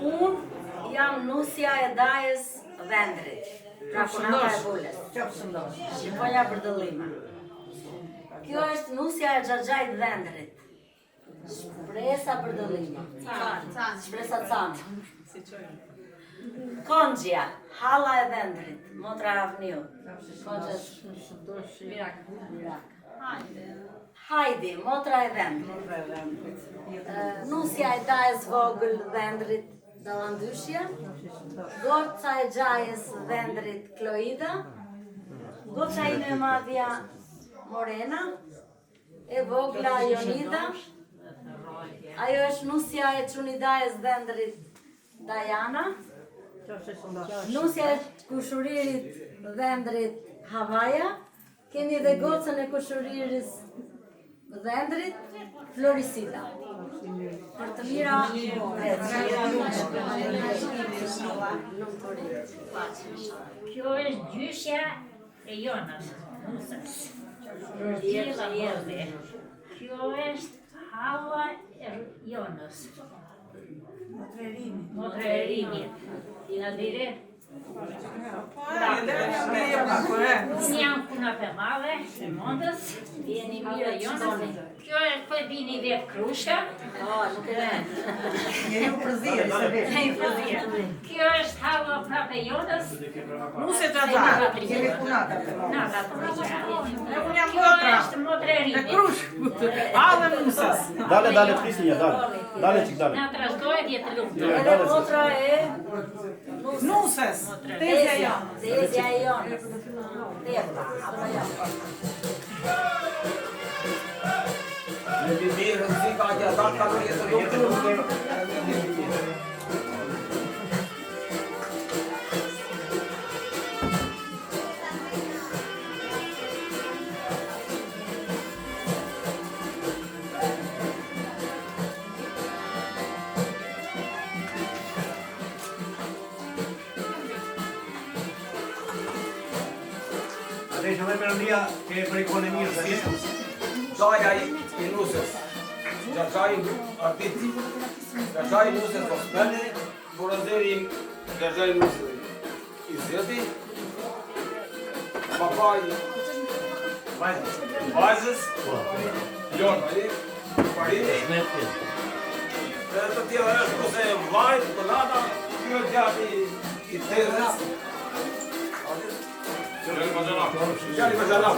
Unë jam nusja e dajës Vendrit, pra punata e Vulës. Shqiponja për dëllima. Kjo është nusja e Xhaxhait Vendrit. Shpresa për dëllima. Shpresa canë. Konxhja, halla e Vendrit, motra e Avniu. Mirak. Hajdi, motra e Vendrit. Nusja e dajës vogël Vendrit, Dallandyshja. Goca e gjajës Vendrit, Kloida. Goca ime e madhja, Morena. E vogla Jonida. Ajo është nusja e çunidajës Vendrit, Dajana. Nusja e kushuririt Vendrit, Havaja. Kemi dhe gocën e kushuriris Vendrit, Florisida. Për të mira, Kjo është gjyshja e Jonës, nusës. Kjo është halla e Jonës. Motra e Rimit. Tina dire? Unë jam puna për madhe, e mondës. Vjeni mirë Jonës. Kjo është për vini dhe krusha. Nuk e venë. Njeri u përzirë. Kjo është halla prapë Jonës. Nuse të gjatë, kemi punata për Nata punata. Unë jam Kjo motra. është motra e E Rimit. krush, ale nusës. Dale, të prisni një, dale qik, dale. Na trashdohet jetë lumë. Edhe motra e Nusës, tezja janë. Tezja e Jonës. Tezja, apo jo. Në bibirë, në si ka një datë ka në jetë lumë. Adesso noi per via che per economia Gjaja i nusës. Xhaxhai ardit. Xhaxhai nusës do spënë, burazeri Xhaxhai nusës. I zeti. Papai. Vajzës. Jordi. Parini. Dhe të tjera është kuse vajt, pëllata, kjo gjapi i tezës. Gjali Bajanam.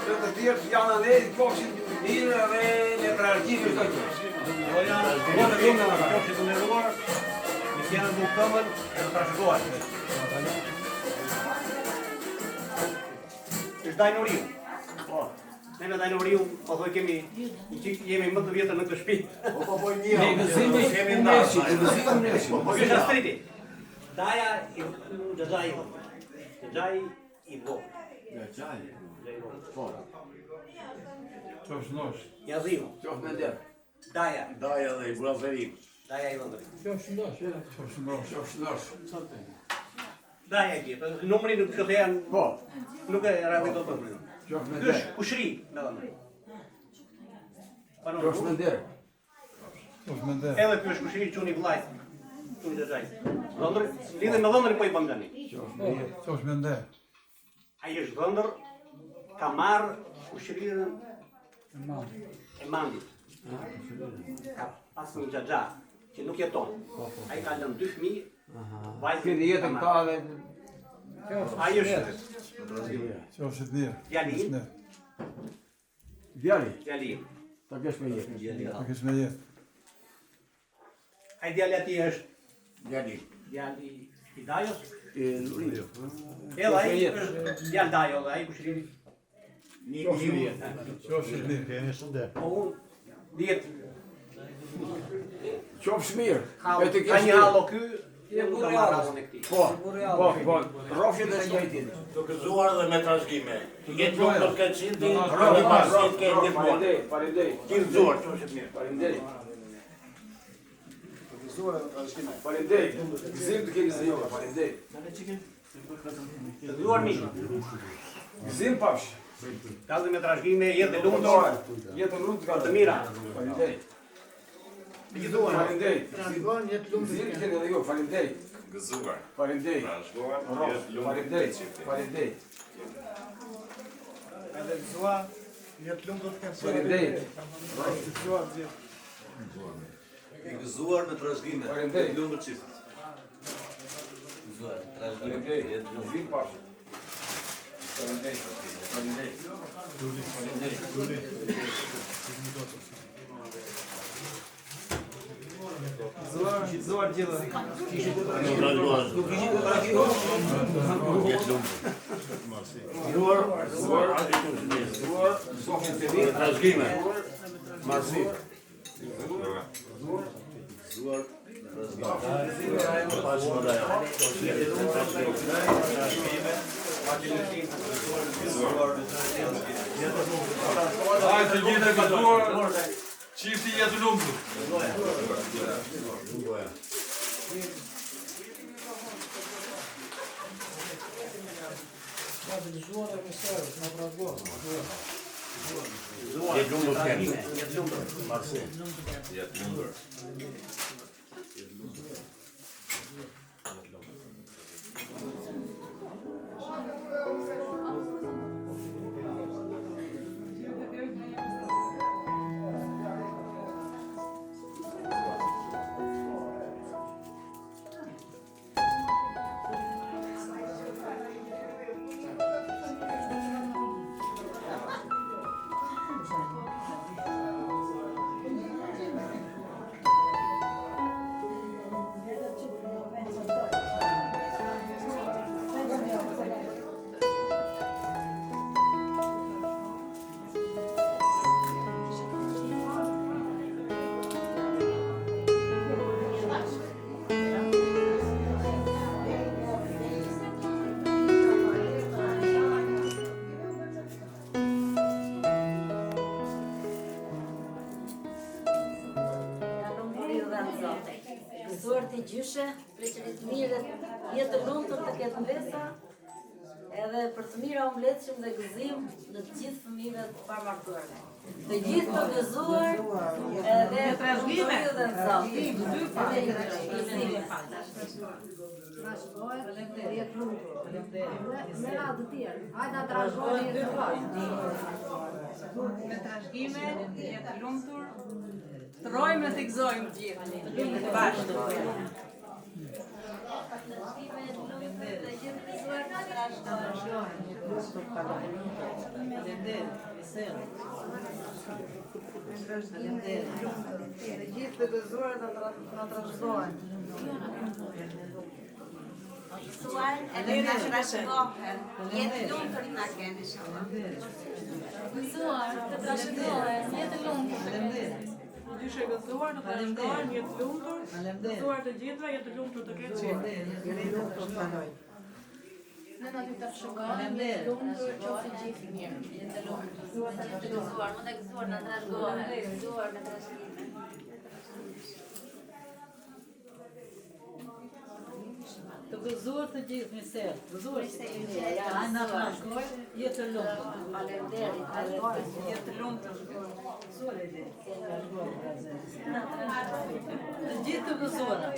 Dhe të tjerë janë anë e kofshin mirë dhe me trargjimi të kjo. Në të ndërruar, në kjenë në këmën e në trashëgohet. Ishtë dajnë uriu. Neve dhe në Oriu, po thoi jemi më të vjetër në këtë shtëpi. Po një. Ne gëzimi kemi ndashur. Po kjo është astriti. Daja i Xhaxhai. Xhaxhai i vogël. Xhaxhai. Po. Çosh nosh. Ja dhiu. Qof me der. Daja. Daja dhe i vllazërit. Daja i vëndërit. Çosh nosh. Daja i tjetër. Numri nuk këtë janë. Po. Nuk e rrëdhi do të bëjmë. Qof me Ky der. është kushëri, me dhënë. Qof me der. Edhe ky është kushëri çuni vllajt. Çuni Xhaxhai. Vëndër, lidhe me vëndërin po i bën tani. Çosh mendë. Ai është vëndër, ka marrë kushërinë e mandit. Ka pasur një xhaxha që nuk jeton. Ai ka lënë 2 fëmijë. Vajzën Këtë jetën ka dhe... Ai është Çosh e mirë. djali, Djali, djali. ta kesh me jetë. Ta kesh me jetë. Ai djali aty është Djali. djali i Dajos. Luriu. Edhe ai është djali Dajo, dhe ai kushëri. Çosh e mirë. Po unë dihet Qofsh mirë. ka E të ka kesh një mirë. hallo ky, ka marrë hallon e këtij. Po, rrofjet e njëjtin. Të gëzuar dhe me trashëgime. Jetë lumtur këtë qindi, Rrofjet rrofjet pasit këtë gjithmonë. Faleminderit. Të gëzuar, qofshet mirë. Faleminderit. Faleminderit. Gëzim të keni zëjuar, faleminderit. Të duar miq. Gëzim pafsh. Kallë me trashëgime, jetë lumtur, Jetën lumtur të mira. Faleminderit. Të duar. Faleminderit. Gëzim të keni dhe ju, faleminderit. Gëzuar, Faleminderit. trashëguar, Rrof, jetë lumtur faleminderit. këtë qindi. Faleminderit. Faleminderit. Faleminderit. I gëzuar me trashëgime. Faleminderit. Jetë lumtur çift. Gëzuar, trashëgime. Faleminderit. Jetë lumtur. Gëzim pafsh. Faleminderit. Faleminderit. Zuar gjithë. Trashëgime. Marsi. Hajde gjithë e gëzuar. Çifti jetë lumtur. Jetë lumtur këtë. Jetë lumtur. Marsi. Jetë lumtur. Gëzuar të gjyshe, pleqërit mirë, jetë lumtur të ketë mbesa, edhe për të mira umbletshëm dhe gëzim në të gjithë fëmijëve të pamartuarve. Të gjithë të gëzuar edhe trashëgime dhe në Zot. Me trashëgime, jetë lumtur, të rojmë të gëzojmë gjithë. Bashkë. Gjithë të gëzuar dhe në trashëgojnë. Edhe na trashëgohen. Jetë lumtur na keni inshallah. Gëzuar, të trashëgohen, jetë lumtur. Gjyshe gëzuar, të trashëgohen, jetë lumtur. Gëzuar të gjithëve, jetë lumtur të ketë qenë. Ne na të trashëgohen, jetë lumtur, qoftë gjithë mirë. Jetë lumtur. Të gëzuar, më të gëzuar na trashëgohen. Gëzuar me trashëgime. Të gëzuar të gjithë me serë, gëzuar se ai na trashëgoj, jetë lumtur. Faleminderit. Jetë lumtur. Gëzuar e dhe. Të gjithë të gëzuara.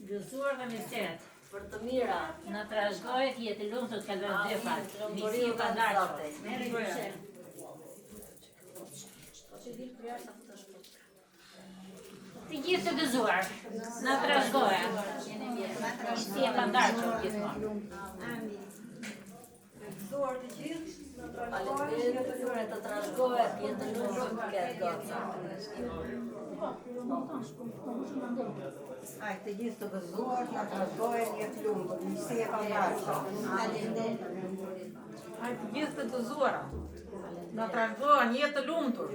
Gëzuar dhe me serë. Për të mira. Na trashëgohet, jetë lumtur të kalojë defat. Nisi u ka dashur. Të gjithë të gëzuar, na trashëgohen. Nisi e ka dashur gjithmonë. Gëzuar të gjithë. Faleminderit të trashëgohet, jetë lumtur të ketë goca. Ai të gjithë të gëzuar, na trashëgohen, jetë lumtur, nisi e ka dashur. Ai të gjithë të gëzuara, na trashëgohen, jetë lumtur.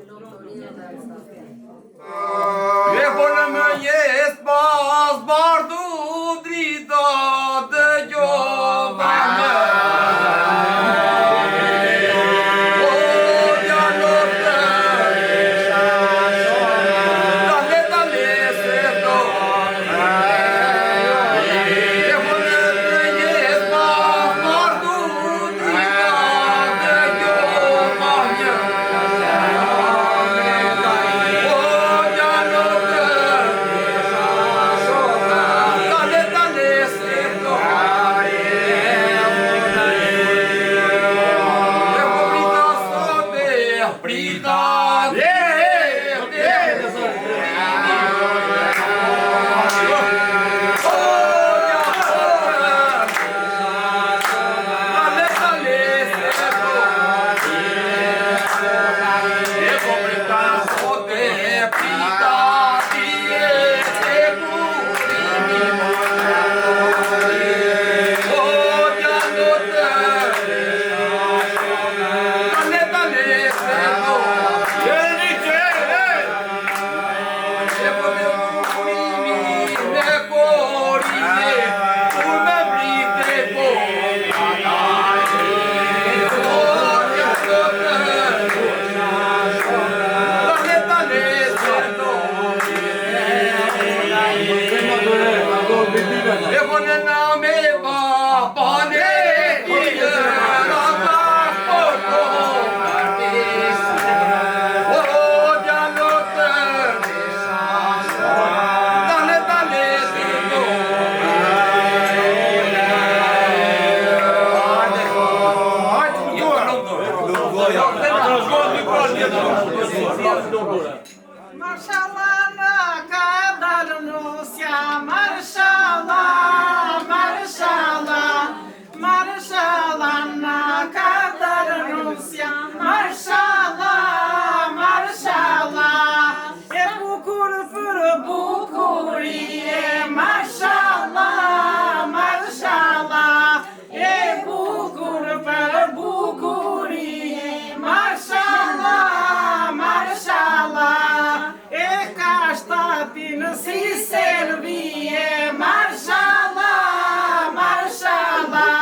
E në mëngjes pas bardhu drita dëgjova më. Marshallah na ka dalë nusja, marshallah, marshallah, marshallah na ka dalë nusja, marshallah, marshallah, e bukur për bukurie, marshallah, marshallah, e bukur për bukurie, marshallah, marshallah, e ka shtatin si servie, marshallah, marshallah,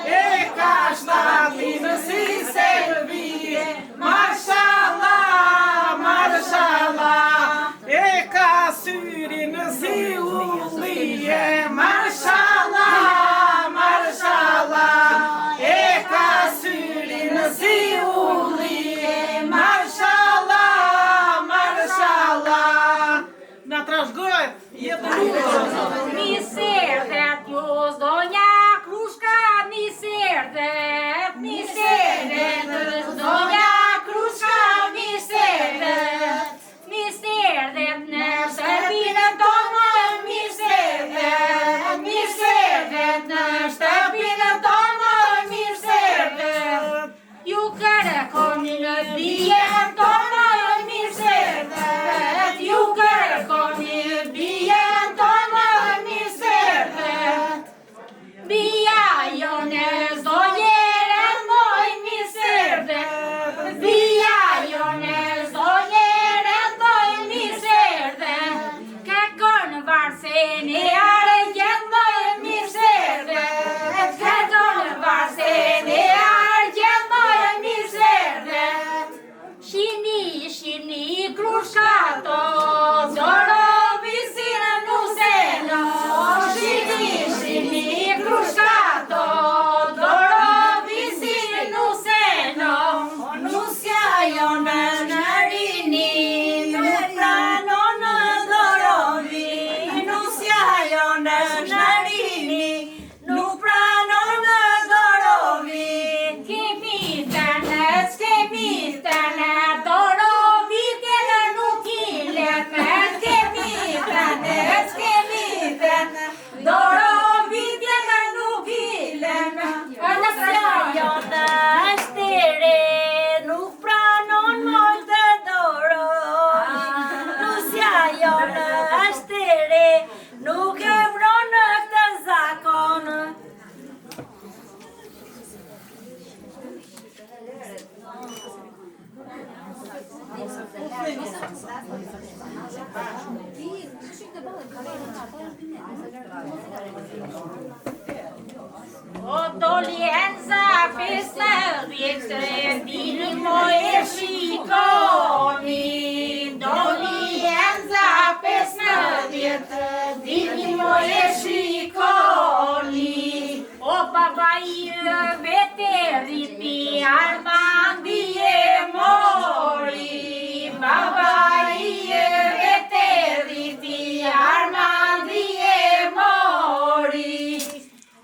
e ka shtatin si servie, marshallah, marshallah, e ka syrin si ullie, marshallah, marshallah, e ka syrin si ullie, marshallah, marshallah, na trashëgohet, jetë lumtur. Mi serdet ju zdonja krushka, mi serdet, zdonja krushka, mi serdet në shërbinën tonë, mi serdet. varseni argjet më e mirëserde, këton varseni argjet më e mirëserde. Shini krushkato, zoro visine nuseno. Shini krushkato, zoro visine nuseno. Nusja jonë në rini, nuk pranon dorovi. Nusja jonë në rini, nuk pranon dorovi. Kemi tënë, dorovi tjene nuk i lepen. Kemi tënë, dorovi tjene nuk i lepen. Nusja jonë është tere, nuk pranon molte doro. Nusja jonë është tere, nuk e vron në këtë zakon. O dolienza pesë vjetre, dini mo e shikoni. Dolienza pesë vjetre, dini mo e shikoni. O babai veteriti, Armandi e mori. Babai veteriti, Armandi e mori.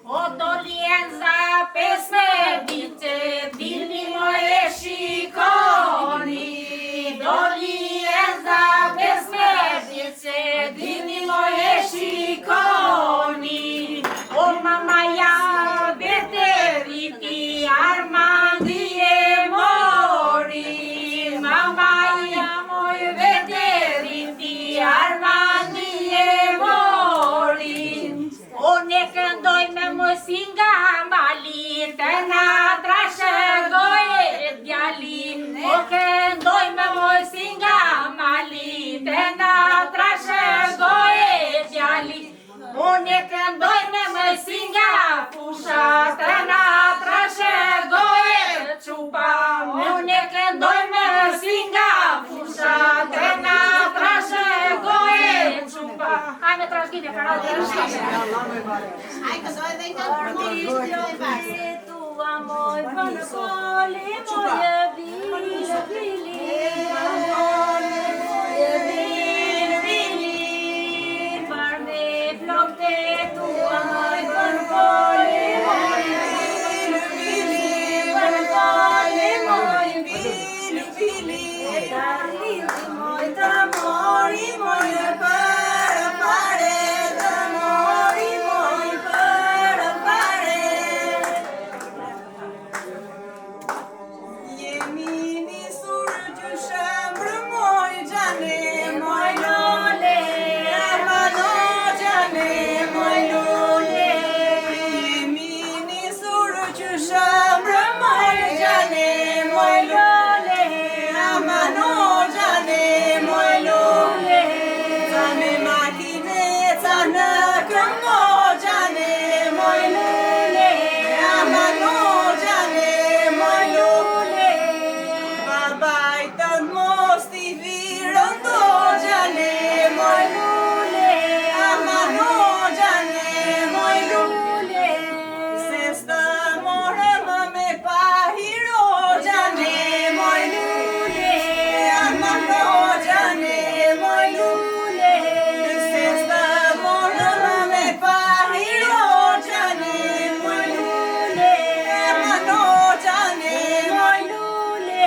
O dolienza pesë vite, dini mo e shikoni. Dolienza pesë vite, dini mo e shikoni. O mamaja veteriti, Armandi e mori. Mamaja moj veteriti, Armandi e mori. O ne këndoj me mosinga mali, të na trashëgoj djali. O këndoj me mosinga mali, të na trashëgoj djali. O ne këndoj me mosinga fusha, të na trashëgoj qupa. O ne këndoj me mosinga fusha, të na trashëgoj qupa. Hajde me trashëgime para Ai, kësoj dhe i të përmoni. tua moj për koli, moje vili, vili, për me flokte tua moj për koli, moje vili, për koli, moje vili, ta rriti moj të mori, moje për pare, të mori, moj për pare. Jemi nisur që shëmbrë moj gjane, moj lole, armano gjane, moj lole. Jemi nisur që shëmbrë moj gjane, moj lole, armano gjane, moj lole. Ca me makineca në këmbo gjane, moj lole, armano gjane, moj lole. Babaj të mos t'i virën do gjane, moj lule. Ama do gjane, moj lule. Se s'të more më me pahiro gjane, moj lule. Ama do gjane, moj lule. Se s'të more më me pahiro gjane, moj lule. Ama do gjane, moj lule.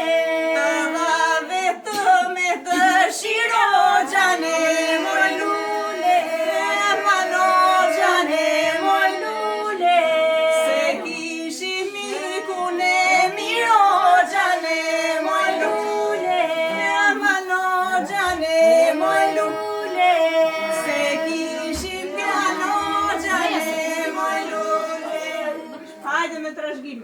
Shiro gjane, moj lule, mano gjane, moj lule. Se kishim mikune miro gjane, moj lule, mano gjane, moj lule. Se kishim piano gjane, moj lule. Hajde me trashgim.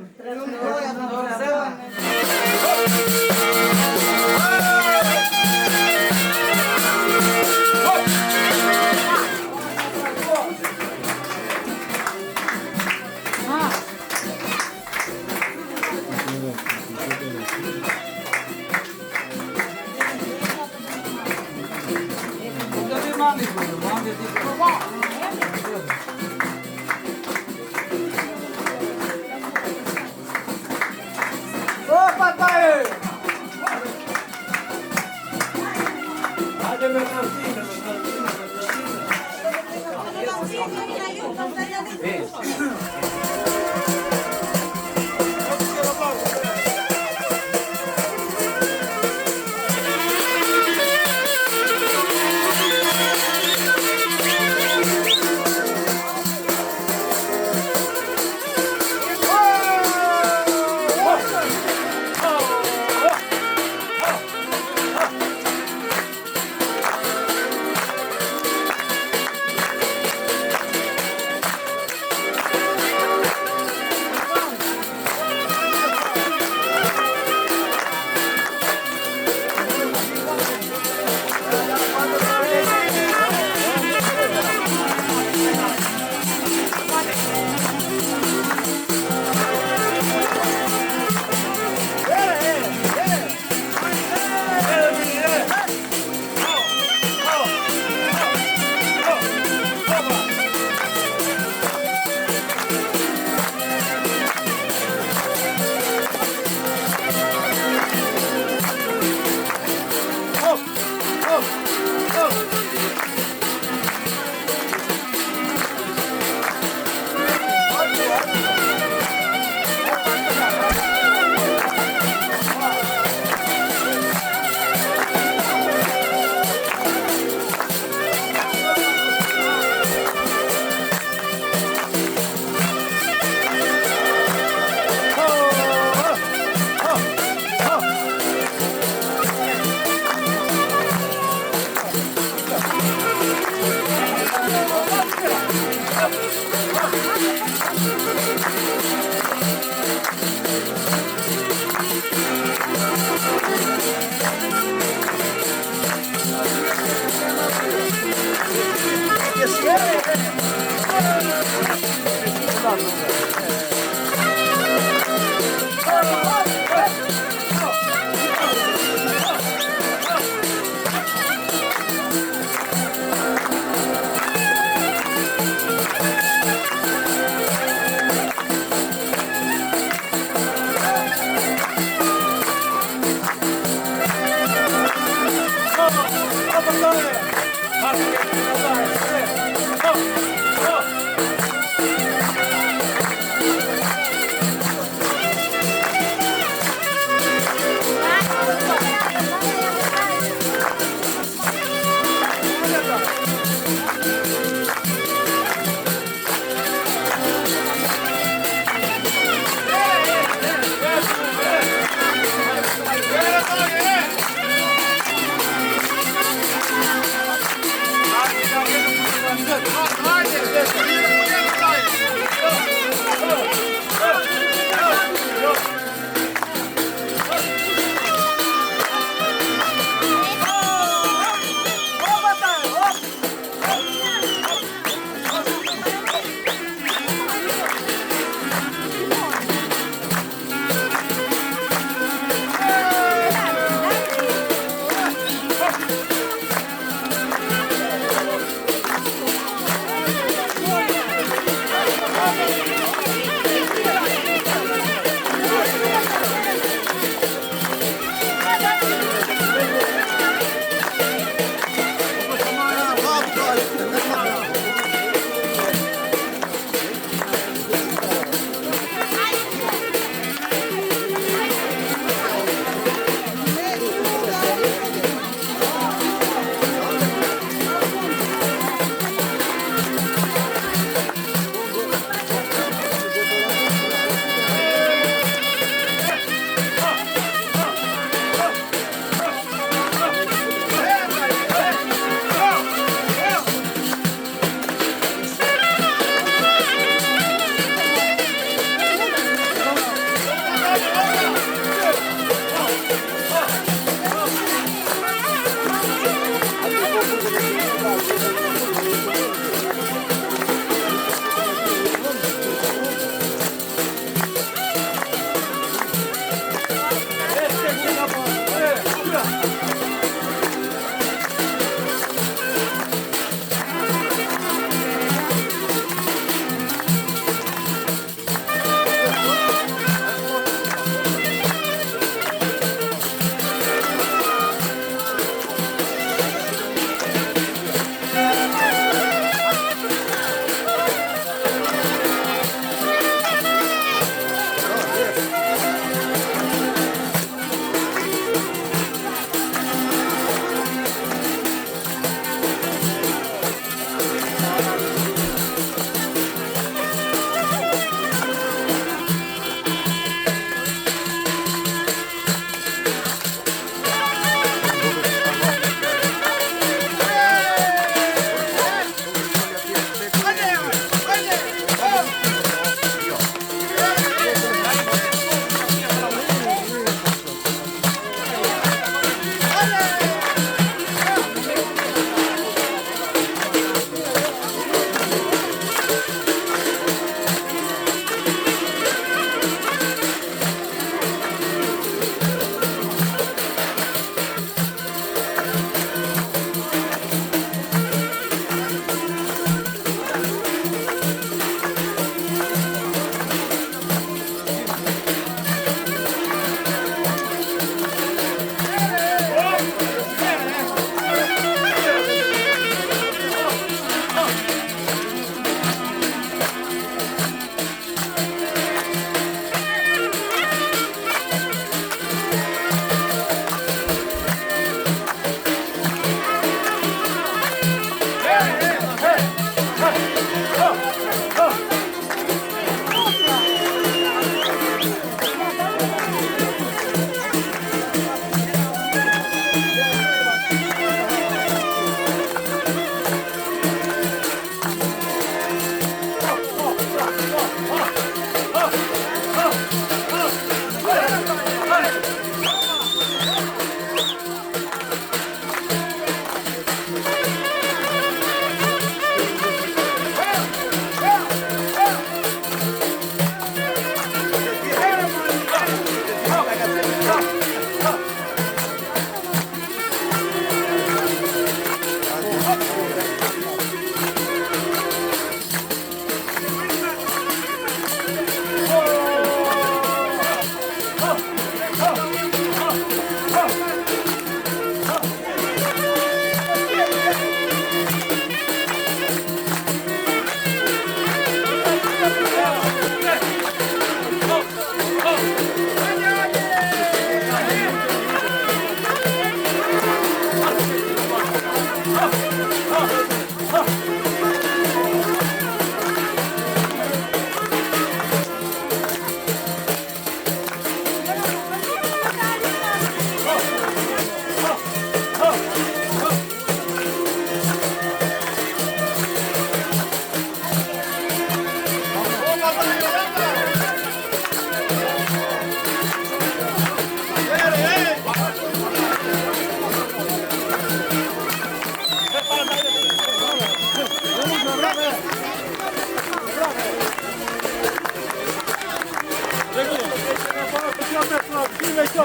Let's go.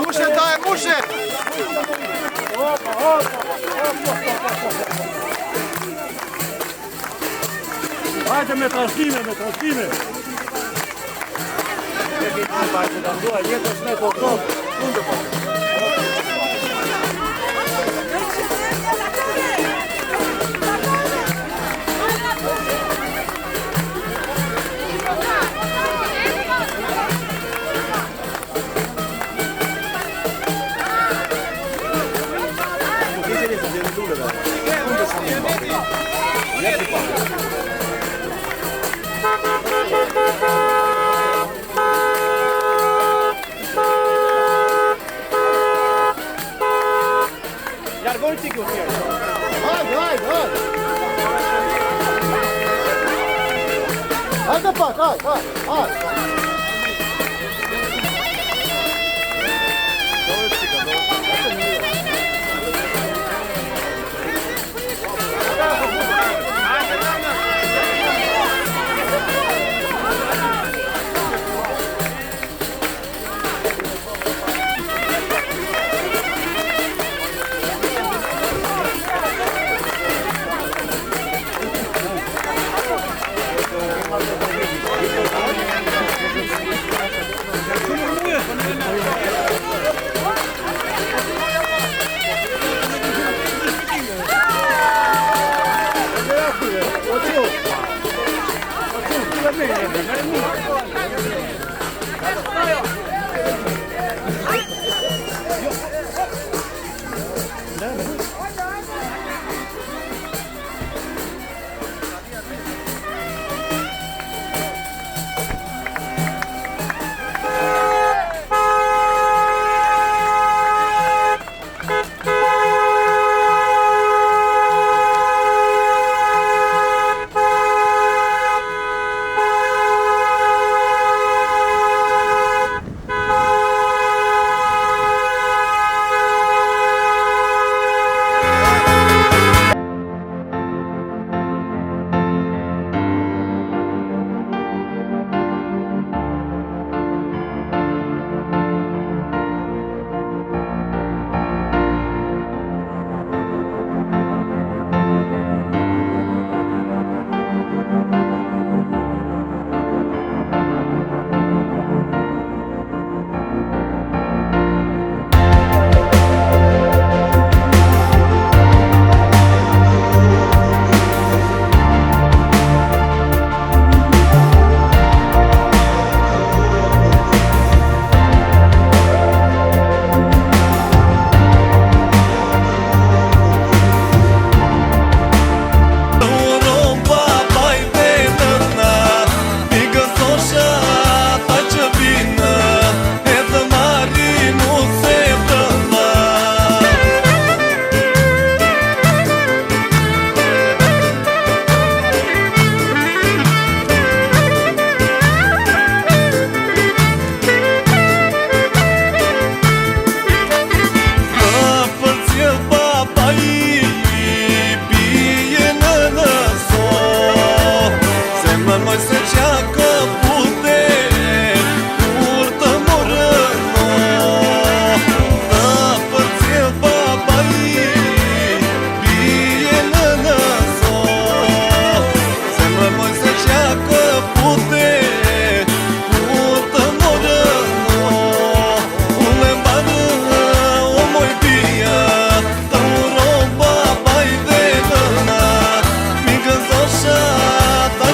Mushe, daj, mushe! Hajde me trashkime, me trashkime. Largoni ti kjo tjerë. Hajde, hajde, hajde. Hajde pak, hajde, hajde.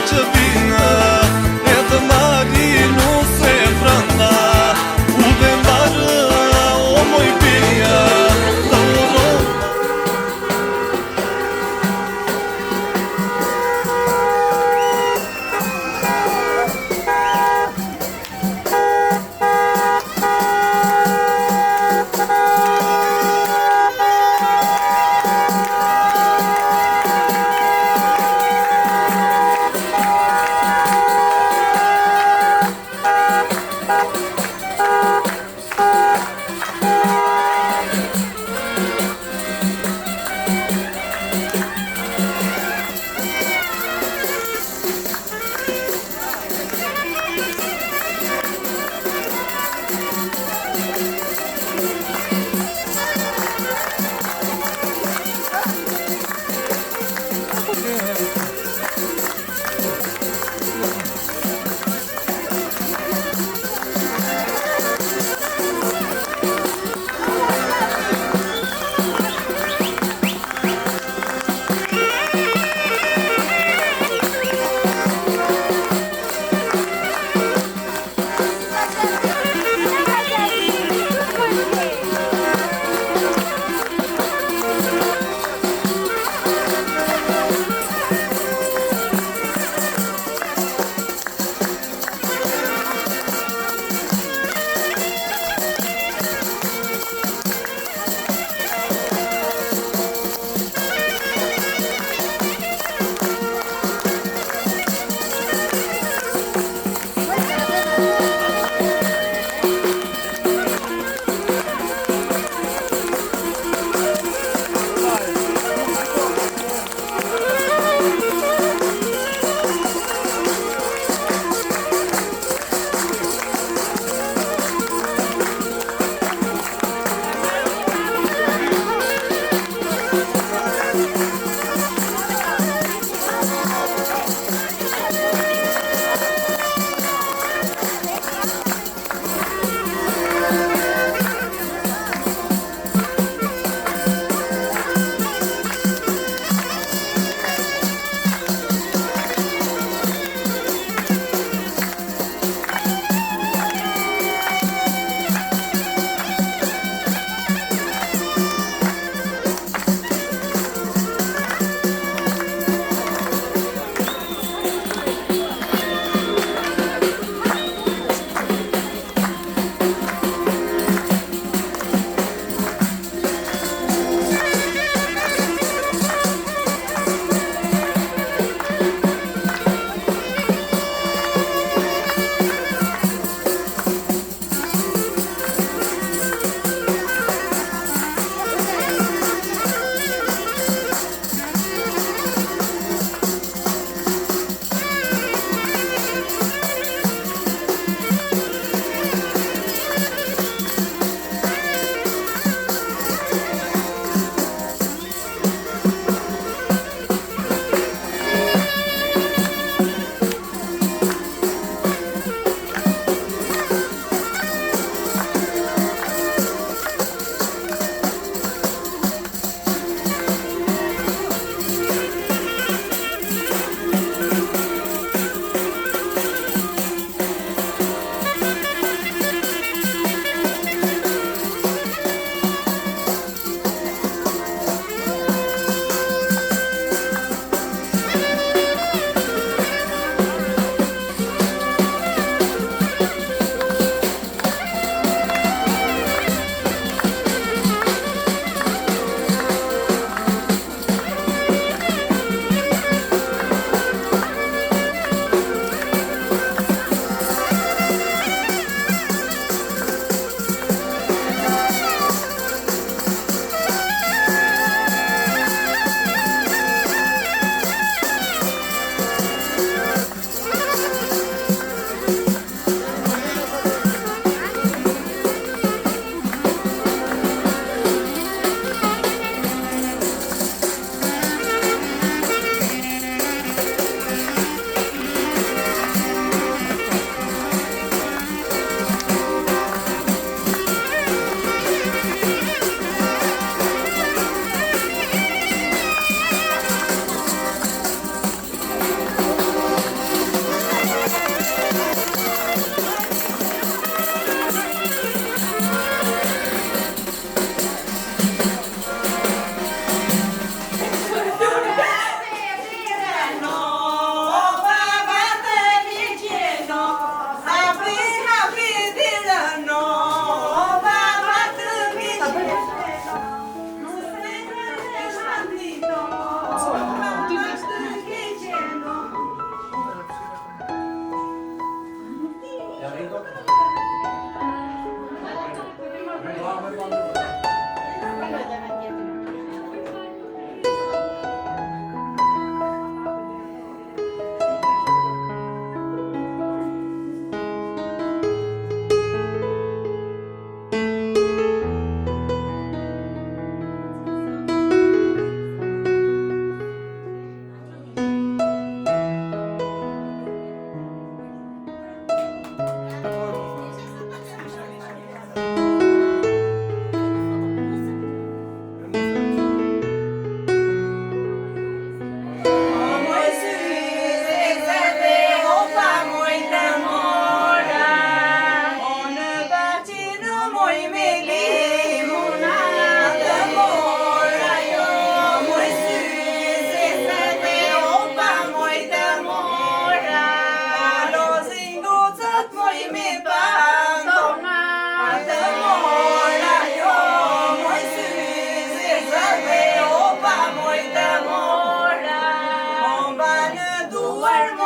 Që vina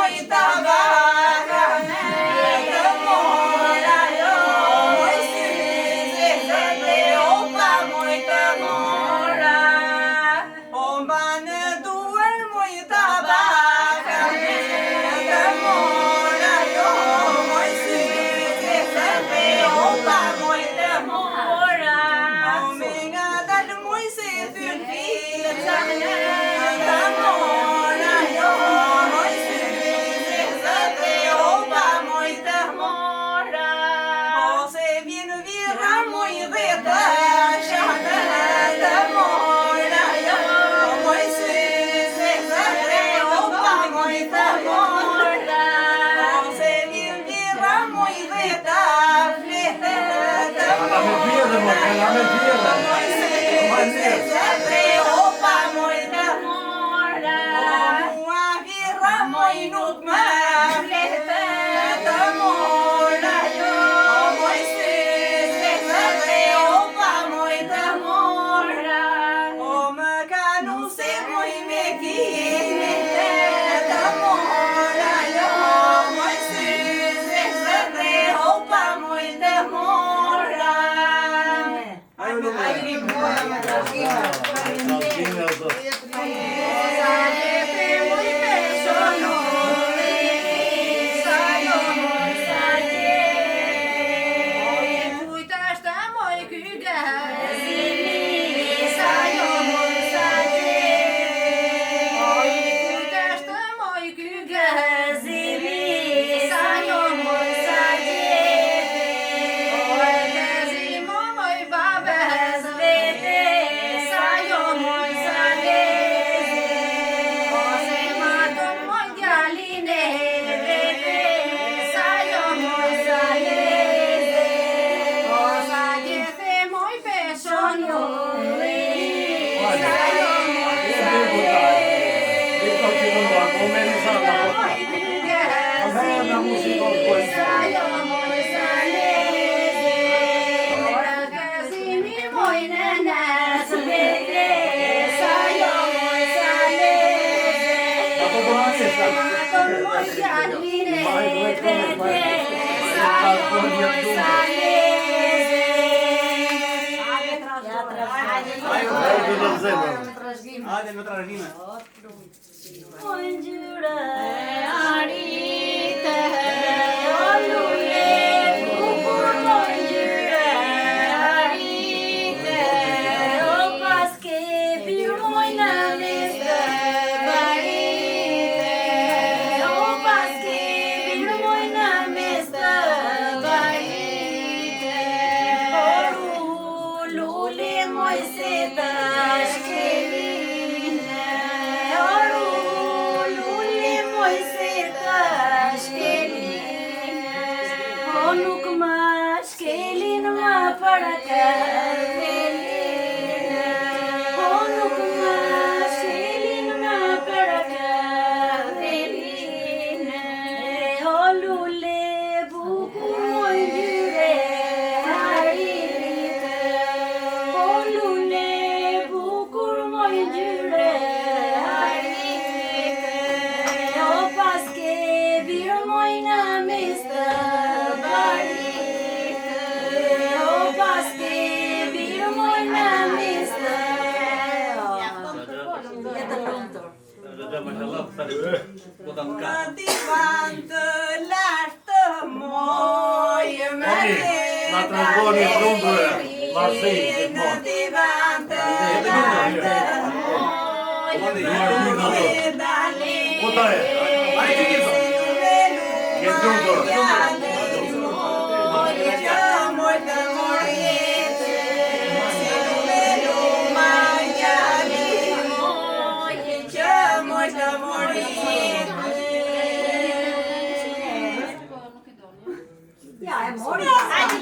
mojta baka me të mora jo moj syze zëte opa mojta mora o mba në duar mojta baka me të mora jo moj syze zëte opa mojta mora o me nga dalë moj se fyr fita të mora jo moj syze zëte opa mojta mora o se vjen vira moj dhe të shahtë të mora jo moj syze zëte opa mojta mora o se vjen vira moj dhe të fletë të mora moj syze zëte opa mojta mora mua vira moj nuk më fletë të mora jo moj syze zëte opa mojta mora o më kanu se moj me kime të mora jo moj syze zëte opa mojta mora Hajde me trashëgime. O ngjyra e aritë, o lule bukur, o ngjyra e aritë, o paske pirmoj në mes të baritë, o paske pirmoj në mes të baritë, o lule moj se të nuk më shkelin më për këvelin o nuk më shkelin më për këvelin o lule bukur moj ngjyre harit o lule bukur moj ngjyre harit o paske vir moj në mes të Në divan të lartë moj me në divan të lartë moj me dali Ja, e mori.